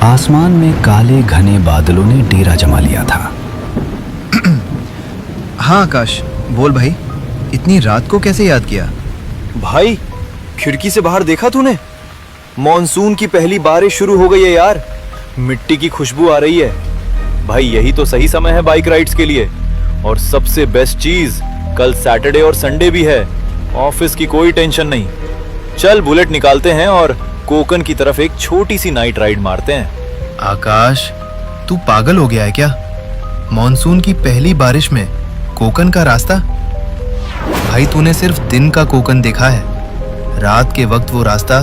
आसमान में काले घने बादलों ने डेरा जमा लिया था। हाँ आकाश, बोल भाई, इतनी रात को कैसे याद किया? भाई, खिड़की से बाहर देखा तूने? मॉनसून की पहली बारिश शुरू हो गई है यार। मिट्टी की खुशबू आ रही है। भाई, यही तो सही समय है बाइक राइड्स के लिए। और सबसे बेस्ट चीज, कल सैटरडे और संडे भी है। ऑफिस की कोई टेंशन नहीं। चल बुलेट निकालते हैं और कोकन की तरफ एक छोटी सी नाइट राइड मारते हैं। आकाश, तू पागल हो गया है क्या? मॉनसून की पहली बारिश में कोकन का रास्ता? भाई, तूने सिर्फ दिन का कोकन देखा है। रात के वक्त वो रास्ता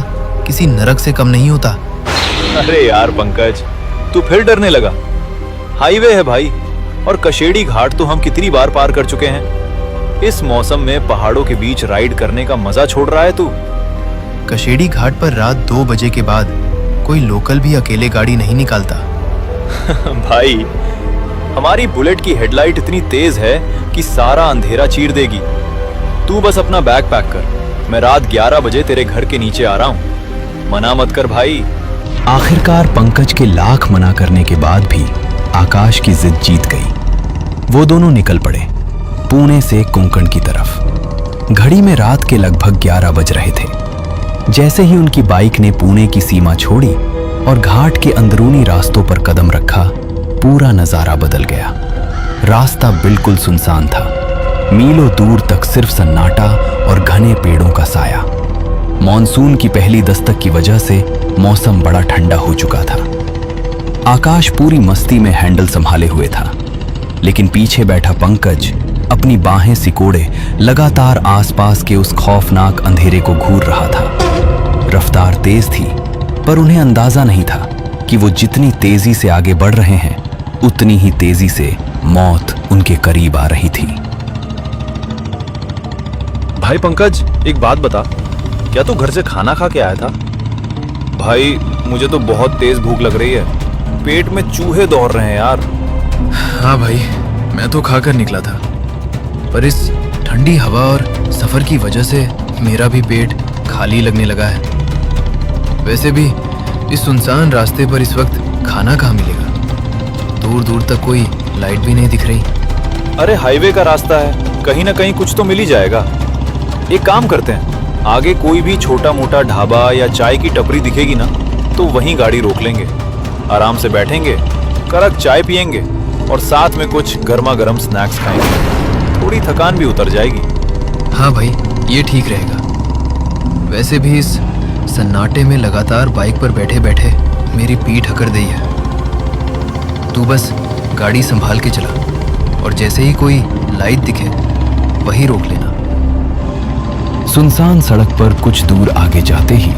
किसी नरक से कम नहीं होता। अरे यार पंकज, तू फिर डरने लगा। हाईवे है भाई, और कशेड़ी घाट तो हम कितनी बार पार कर चुके हैं। इस मौसम में पहाड़ों के बीच राइड करने का मजा छोड़ रहा है तू? कशेड़ी घाट पर रात 2 बजे के बाद कोई लोकल भी अकेले गाड़ी नहीं निकालता। भाई, हमारी बुलेट की हेडलाइट इतनी तेज है कि सारा अंधेरा चीर देगी। तू बस अपना बैग पैक कर। मैं रात 11 बजे तेरे घर के नीचे आ रहा हूँ। मना मत कर भाई। आखिरकार पंकज के लाख मना करने के बाद भी आकाश की जिद जीत गई। वो दोनों निकल पड़े पुणे से कोंकण की तरफ। घड़ी में रात के लगभग 11 बज रहे थे। जैसे ही उनकी बाइक ने पुणे की सीमा छोड़ी और घाट के अंदरूनी रास्तों पर कदम रखा, पूरा नजारा बदल गया। रास्ता बिल्कुल सुनसान था। मीलों दूर तक सिर्फ सन्नाटा और घने पेड़ों का साया। मॉनसून की पहली दस्तक की वजह से मौसम बड़ा ठंडा हो चुका था। आकाश पूरी मस्ती में हैंडल संभाले हुए था, लेकिन पीछे बैठा पंकज अपनी बाहें सिकोड़े लगातार आसपास के उस खौफनाक अंधेरे को घूर रहा था। रफ्तार तेज थी, पर उन्हें अंदाजा नहीं था कि वो जितनी तेजी से आगे बढ़ रहे हैं, उतनी ही तेजी से मौत उनके करीब आ रही थी। भाई पंकज, एक बात बता, क्या तू घर से खाना खा के आया था? भाई, मुझे तो बहुत तेज भूख लग रही है। पेट में चूहे दौड़ रहे हैं यार। हाँ भाई, मैं तो खाकर निकला था, पर इस ठंडी हवा और सफर की वजह से मेरा भी पेट खाली लगने लगा है। वैसे भी इस सुनसान रास्ते पर इस वक्त खाना कहाँ मिलेगा? दूर दूर तक कोई लाइट भी नहीं दिख रही। अरे हाईवे का रास्ता है, कहीं ना कहीं कुछ तो मिल ही जाएगा। एक काम करते हैं, आगे कोई भी छोटा मोटा ढाबा या चाय की टपरी दिखेगी ना, तो वहीं गाड़ी रोक लेंगे। आराम से बैठेंगे, कड़क चाय पियेंगे और साथ में कुछ गर्मा गर्म स्नैक्स खाएंगे। थोड़ी थकान भी उतर जाएगी। हाँ भाई, ये ठीक रहेगा। वैसे भी इस सन्नाटे में लगातार बाइक पर बैठे बैठे मेरी पीठ अकड़ गई है। तू बस गाड़ी संभाल के चला, और जैसे ही कोई लाइट दिखे वहीं रोक लेना। सुनसान सड़क पर कुछ दूर आगे जाते ही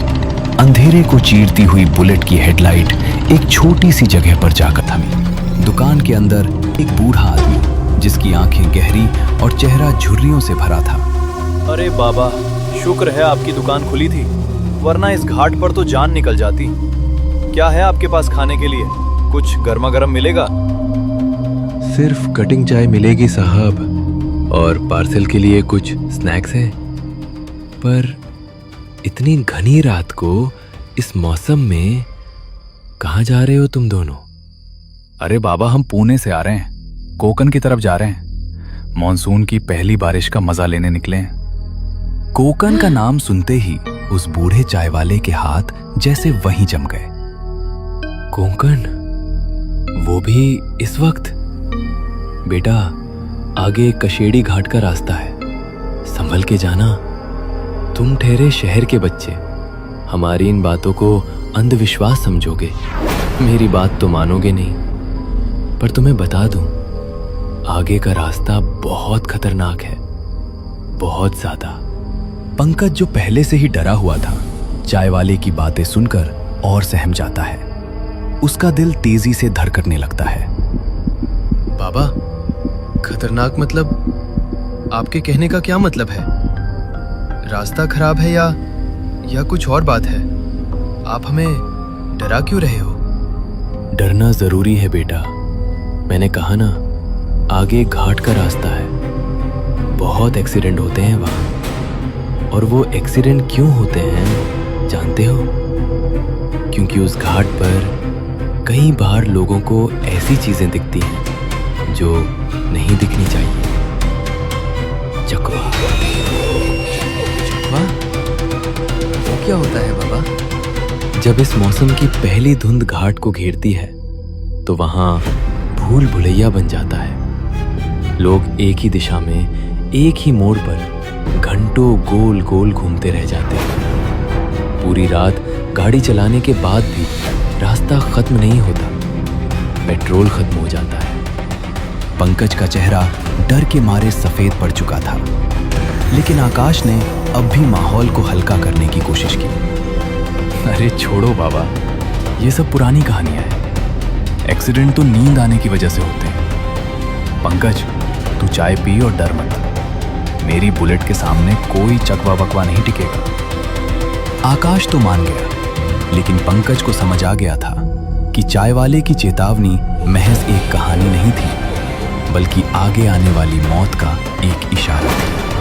अंधेरे को चीरती हुई बुलेट की हेडलाइट एक छोटी सी जगह पर जाकर थमी। दुकान के अंदर एक बूढ़ा आदमी, जिसकी आंखें गहरी और चेहरा झुर्रियों से भरा था। अरे बाबा, शुक्र है आपकी दुकान खुली थी, वरना इस घाट पर तो जान निकल जाती। क्या है आपके पास खाने के लिए? कुछ गर्मा गर्म मिलेगा? सिर्फ कटिंग चाय मिलेगी साहब, और पार्सल के लिए कुछ स्नैक्स हैं। पर इतनी घनी रात को इस मौसम में कहाँ जा रहे हो तुम दोनों? अरे बाबा, हम पुणे से आ रहे हैं, कोकन की तरफ जा रहे हैं। मॉनसून की पहली बारिश का मजा लेने निकले हैं। कोकन का नाम सुनते ही उस बूढ़े चाय वाले के हाथ जैसे वहीं जम गए। कोंकण? वो भी इस वक्त? बेटा, आगे कशेड़ी घाट का रास्ता है, संभल के जाना। तुम ठहरे शहर के बच्चे, हमारी इन बातों को अंधविश्वास समझोगे। मेरी बात तो मानोगे नहीं, पर तुम्हें बता दूं, आगे का रास्ता बहुत खतरनाक है, बहुत ज्यादा। पंकज, जो पहले से ही डरा हुआ था, चाय वाले की बातें सुनकर और सहम जाता है। उसका दिल तेजी से धड़कने लगता है। बाबा, खतरनाक मतलब? आपके कहने का क्या मतलब है? रास्ता खराब है या कुछ और बात है? आप हमें डरा क्यों रहे हो? डरना जरूरी है बेटा। मैंने कहा ना, आगे घाट का रास्ता है, बहुत एक्सीडेंट होते हैं वहाँ। और वो एक्सीडेंट क्यों होते हैं जानते हो? क्योंकि उस घाट पर कई बार लोगों को ऐसी चीजें दिखती हैं जो नहीं दिखनी चाहिए। चकवा। वाह, वो क्या होता है बाबा? जब इस मौसम की पहली धुंध घाट को घेरती है तो वहां भूल भुलैया बन जाता है। लोग एक ही दिशा में एक ही मोड़ पर घंटों गोल गोल घूमते रह जाते हैं। पूरी रात गाड़ी चलाने के बाद भी रास्ता खत्म नहीं होता। पेट्रोल खत्म हो जाता है। पंकज का चेहरा डर के मारे सफेद पड़ चुका था, लेकिन आकाश ने अब भी माहौल को हल्का करने की कोशिश की। अरे छोड़ो बाबा, ये सब पुरानी कहानियां हैं। एक्सीडेंट तो नींद आने की वजह से होते हैं। पंकज, तू चाय पी और डर मत। मेरी बुलेट के सामने कोई चकवा बकवा नहीं टिकेगा। आकाश तो मान गया, लेकिन पंकज को समझ आ गया था कि चाय वाले की चेतावनी महज एक कहानी नहीं थी, बल्कि आगे आने वाली मौत का एक इशारा था।